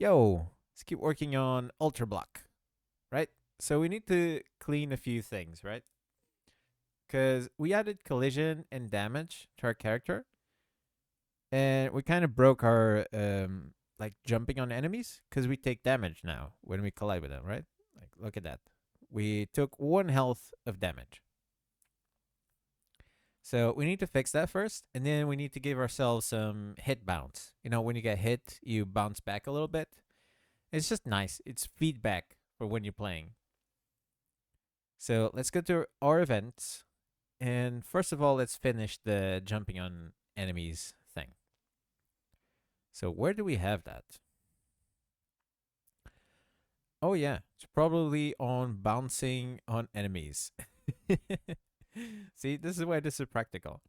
Yo, let's keep working on Ultra Block, right? So we need to clean a few things, right? Because we added collision and damage to our character, and we kind of broke our like jumping on enemies because we take damage now when we collide with them, right? Like, look at that. We took 1 health of damage. So we need to fix that first, and then we need to give ourselves some hit bounce. You know, when you get hit, you bounce back a little bit. It's just nice. It's feedback for when you're playing. So let's go to our events. And first of all, let's finish the jumping on enemies thing. So where do we have that? Oh yeah, it's probably on bouncing on enemies. See, this is why this is practical.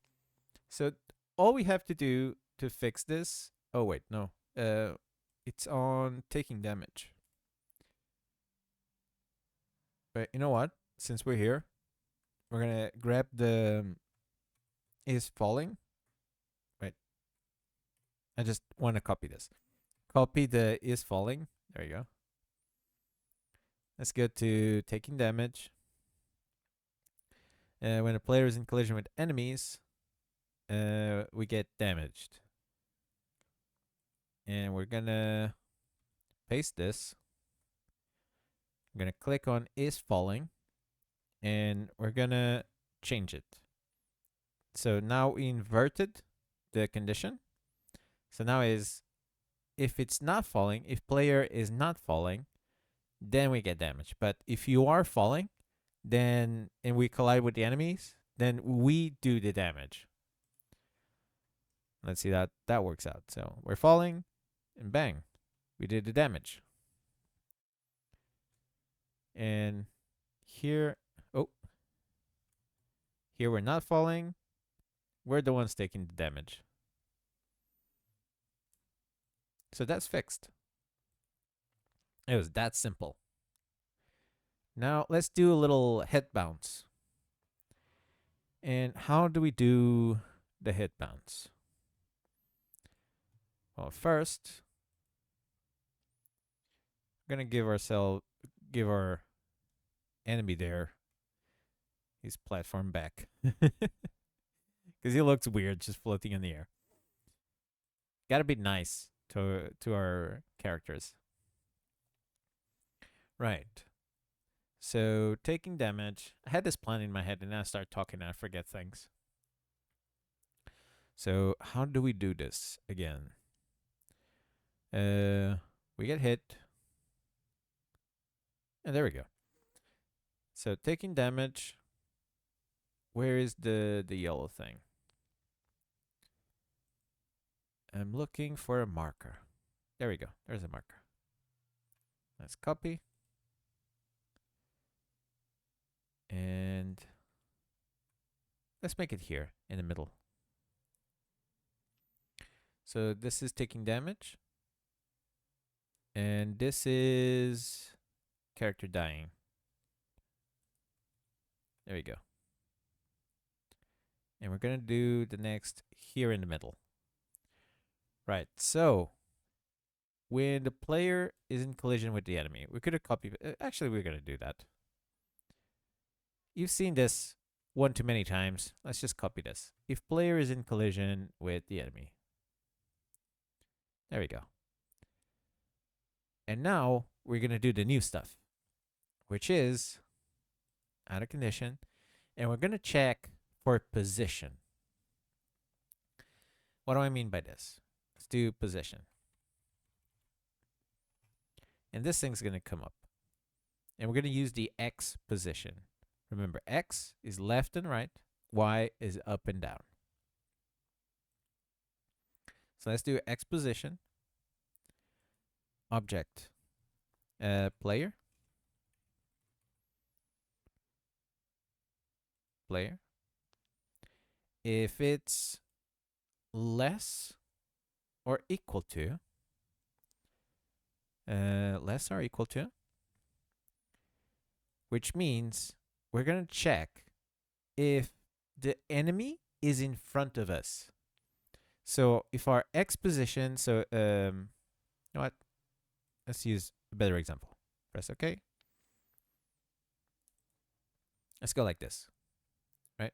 So all we have to do to fix this. Oh wait, no. It's on taking damage. But you know what? Since we're here, we're gonna grab the is falling. Right. I just want to copy this. Copy the is falling. There you go. Let's go to taking damage. When a player is in collision with enemies, we get damaged. And we're gonna paste this. I'm gonna click on is falling, and we're gonna change it. So now we inverted the condition. So now is if it's not falling, if player is not falling, then we get damage. But if you are falling, then and we collide with the enemies, then we do the damage. Let's see that works out. So we're falling, and bang, we did the damage. And here, oh, here we're not falling. We're the ones taking the damage. So that's fixed. It was that simple. Now let's do a little hit bounce. And how do we do the hit bounce? Well, first, we're gonna give our enemy there his platform back. Because he looks weird just floating in the air. Gotta be nice to our characters. Right. So taking damage. I had this plan in my head and then I start talking and I forget things. So how do we do this again? We get hit. And there we go. So taking damage. Where is the yellow thing? I'm looking for a marker. There we go. There's a marker. Let's copy. And let's make it here in the middle. So this is taking damage. And this is character dying. There we go. And we're going to do the next here in the middle. Right, so when the player is in collision with the enemy, we could have copied. Actually, we're going to do that. You've seen this one too many times. Let's just copy this. If player is in collision with the enemy. There we go. And now we're going to do the new stuff, which is out of condition. And we're going to check for position. What do I mean by this? Let's do position. And this thing's going to come up. And we're going to use the X position. Remember, X is left and right. Y is up and down. So let's do X position. Object. Player. Player. If it's less or equal to, less or equal to, which means we're going to check if the enemy is in front of us. So if our X position, so you know what? let's use a better example. Press OK. Let's go like this, right?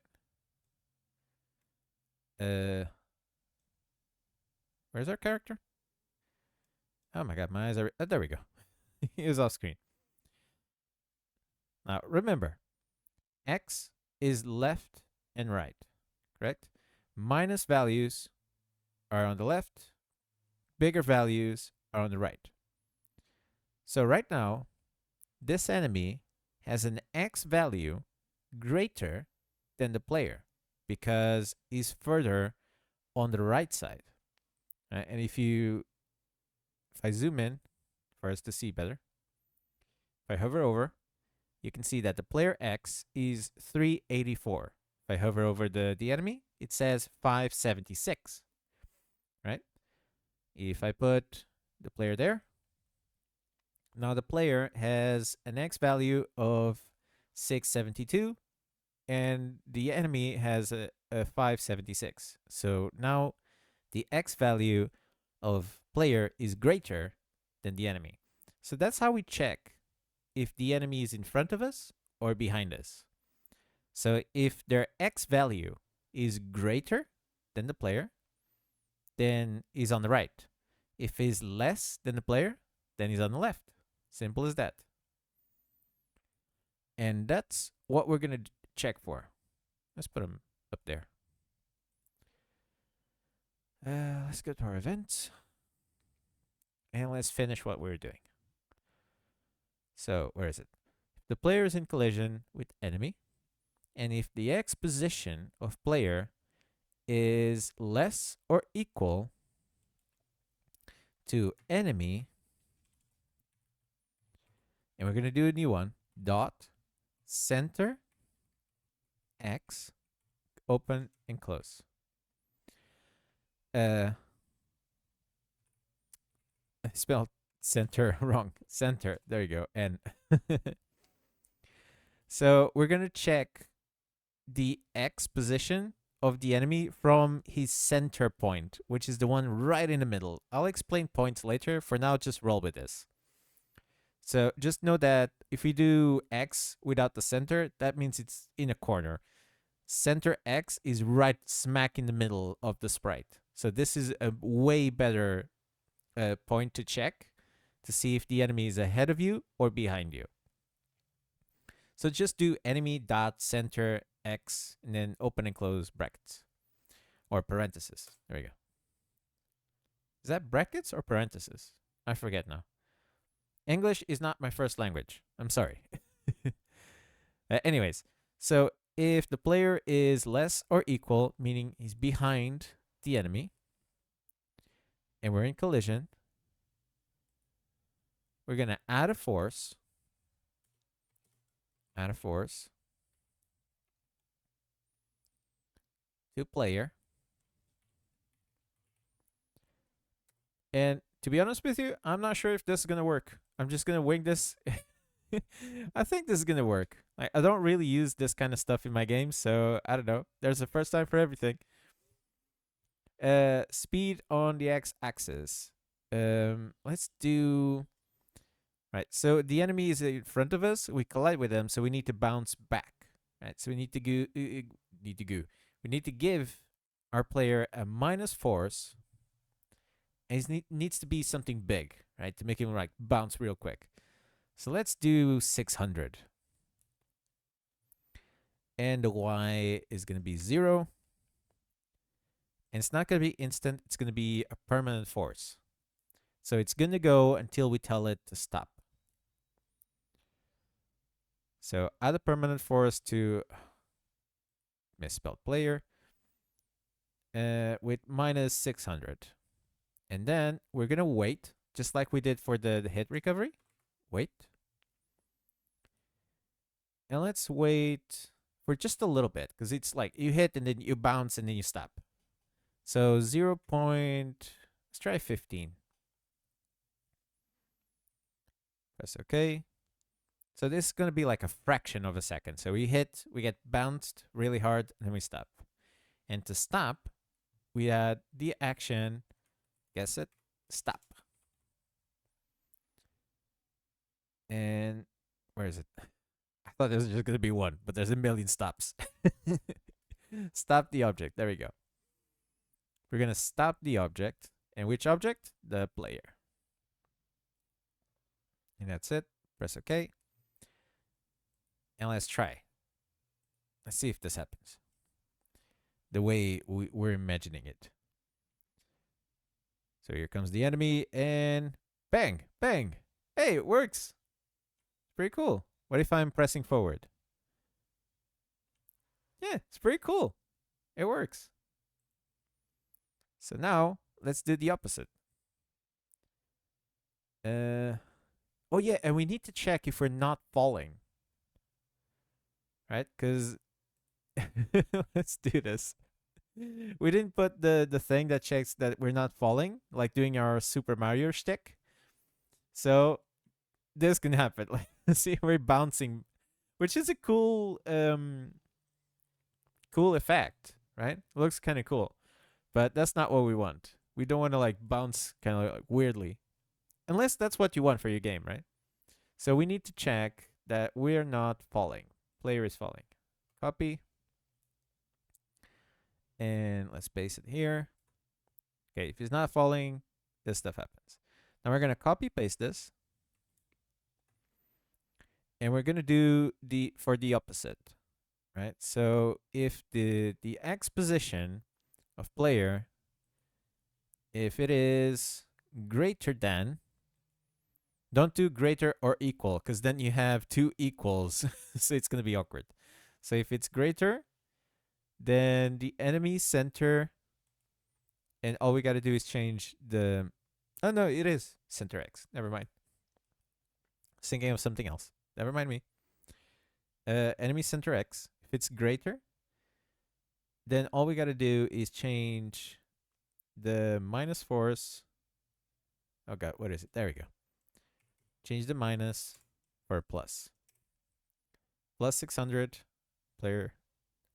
Where's our character? Oh my god, my eyes are. There we go. He was off screen. Now remember, X is left and right, correct? Minus values are on the left, bigger values are on the right. So right now, this enemy has an X value greater than the player because he's further on the right side. And if I zoom in for us to see better, if I hover over, you can see that the player X is 384. If I hover over the enemy, it says 576, right? If I put the player there, now the player has an X value of 672 and the enemy has a 576. So now the X value of player is greater than the enemy. So that's how we check if the enemy is in front of us or behind us. So if their X value is greater than the player, then he's on the right. If he's less than the player, then he's on the left. Simple as that. And that's what we're going to check for. Let's put him up there. Let's go to our events. And let's finish what we're doing. So, where is it? The player is in collision with enemy. And if the X position of player is less or equal to enemy, and we're going to do a new one, dot center X open and close. I spelled center wrong. Center. There you go. And so we're going to check the X position of the enemy from his center point, which is the one right in the middle. I'll explain points later. For now, just roll with this. So just know that if we do X without the center, that means it's in a corner. Center X is right smack in the middle of the sprite. So this is a way better point to check to see if the enemy is ahead of you or behind you. So just do enemy dot center X and then open and close brackets or parentheses. There we go. Is that brackets or parentheses? I forget now. English is not my first language. I'm sorry. Anyways, so if the player is less or equal, meaning he's behind the enemy, and we're in collision, we're going to add a force. Add a force to player. And to be honest with you, I'm not sure if this is going to work. I'm just going to wing this. I think this is going to work. I don't really use this kind of stuff in my games, so I don't know. There's a first time for everything. Speed on the x-axis. Let's do... Right, so the enemy is in front of us. We collide with them, so we need to bounce back. Right, so we need to go... We need to give our player a minus force. And it needs to be something big, right, to make him like bounce real quick. So let's do 600. And the y is going to be 0. And it's not going to be instant. It's going to be a permanent force. So it's going to go until we tell it to stop. So add a permanent force to misspelled player with minus 600. And then we're going to wait, just like we did for the hit recovery. Wait. And let's wait for just a little bit, because it's like you hit and then you bounce and then you stop. So 0. Let's try 15. Press OK. So this is going to be like a fraction of a second. So we hit, we get bounced really hard, and then we stop. And to stop, we add the action, guess it, stop. And where is it? I thought there was just going to be one, but there's a million stops. Stop the object. There we go. We're going to stop the object. And which object? The player. And that's it. Press OK. And let's try. Let's see if this happens the way we're imagining it. So here comes the enemy, and bang, bang. Hey, it works. Pretty cool. What if I'm pressing forward? Yeah, it's pretty cool. It works. So now let's do the opposite. Oh yeah, and we need to check if we're not falling. Right? Because let's do this. We didn't put the thing that checks that we're not falling, like doing our Super Mario shtick. So this can happen. Like, see, we're bouncing, which is a cool cool effect, right? It looks kind of cool, but that's not what we want. We don't want to like bounce kind of like weirdly, unless that's what you want for your game, right? So we need to check that we're not falling. Player is falling. Copy. And let's paste it here. Okay, if he's not falling, this stuff happens. Now we're going to copy paste this. And we're going to do for the opposite, right? So if the X position of player, if it is greater than, don't do greater or equal, because then you have two equals. So it's going to be awkward. So if it's greater, then the enemy center, and all we got to do is change the, oh no, it is center X. Never mind. Thinking of something else. Never mind me. Enemy center X, if it's greater, then all we got to do is change the minus force. Oh god, what is it? There we go. Change the minus for plus. Plus 600. Player,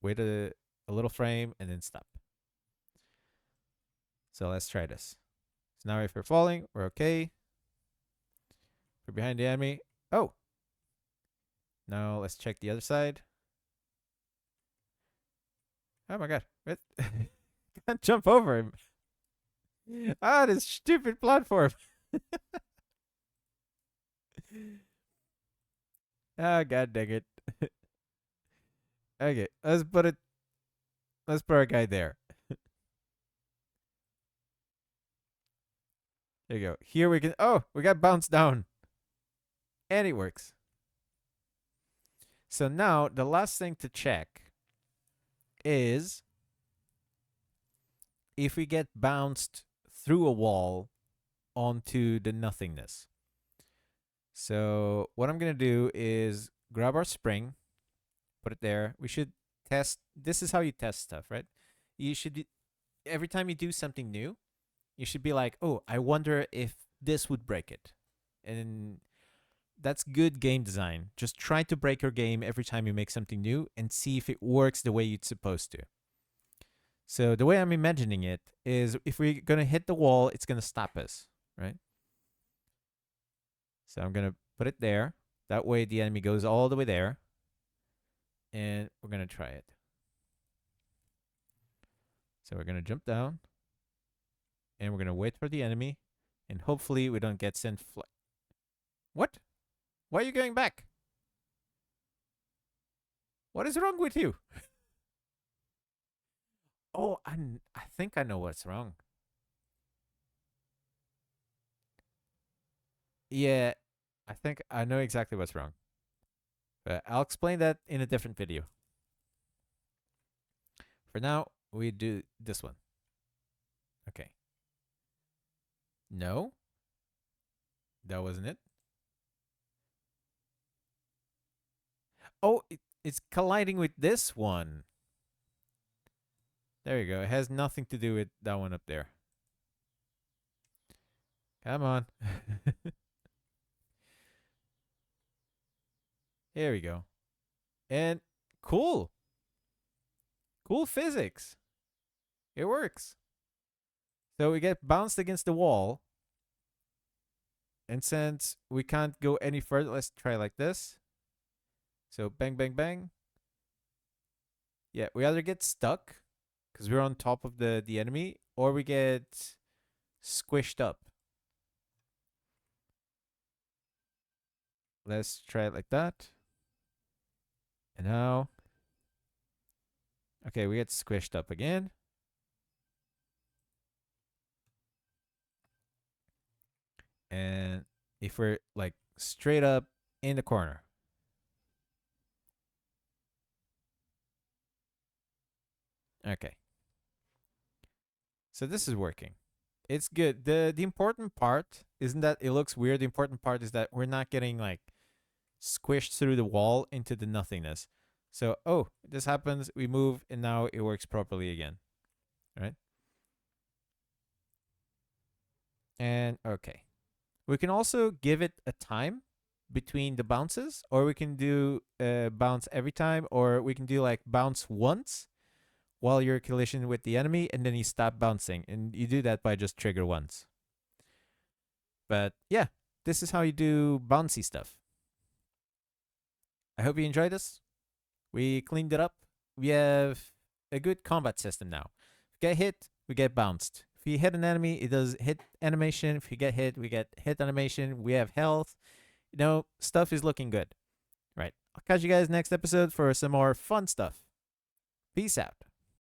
wait a little frame and then stop. So let's try this. So now if we're falling, we're okay. We're behind the enemy. Oh. Now let's check the other side. Oh my god. What? Can't jump over him. Ah, this stupid platform. Ah, god dang it. Okay, let's put our guy there. There you go. Here we can, oh, we got bounced down. And it works. So now the last thing to check is if we get bounced through a wall onto the nothingness. So what I'm going to do is grab our spring, put it there. We should test. This is how you test stuff, right? You should, every time you do something new, you should be like, oh, I wonder if this would break it. And that's good game design. Just try to break your game every time you make something new and see if it works the way it's supposed to. So the way I'm imagining it is if we're going to hit the wall, it's going to stop us, right? So I'm going to put it there. That way the enemy goes all the way there. And we're going to try it. So we're going to jump down. And we're going to wait for the enemy. And hopefully we don't get sent fly. What? Why are you going back? What is wrong with you? Oh, I think I know what's wrong. Yeah, I think I know exactly what's wrong. But I'll explain that in a different video. For now, we do this one. Okay. No. That wasn't it. Oh, it's colliding with this one. There you go. It has nothing to do with that one up there. Come on. Here we go. And cool. Cool physics. It works. So we get bounced against the wall. And since we can't go any further, let's try like this. So bang, bang, bang. Yeah, we either get stuck because we're on top of the enemy, or we get squished up. Let's try it like that. And now, okay, we get squished up again. And if we're like straight up in the corner. Okay. So this is working. It's good. The important part isn't that it looks weird. The important part is that we're not getting like squished through the wall into the nothingness. So, oh, this happens, we move, and now it works properly again. Right? And okay. We can also give it a time between the bounces, or we can do bounce every time, or we can do like bounce once while you're collision with the enemy, and then you stop bouncing. And you do that by just trigger once. But yeah, this is how you do bouncy stuff. I hope you enjoyed this. We cleaned it up. We have a good combat system now. If we get hit, we get bounced. If you hit an enemy, it does hit animation. If you get hit, we get hit animation. We have health. You know, stuff is looking good. Right. I'll catch you guys next episode for some more fun stuff. Peace out.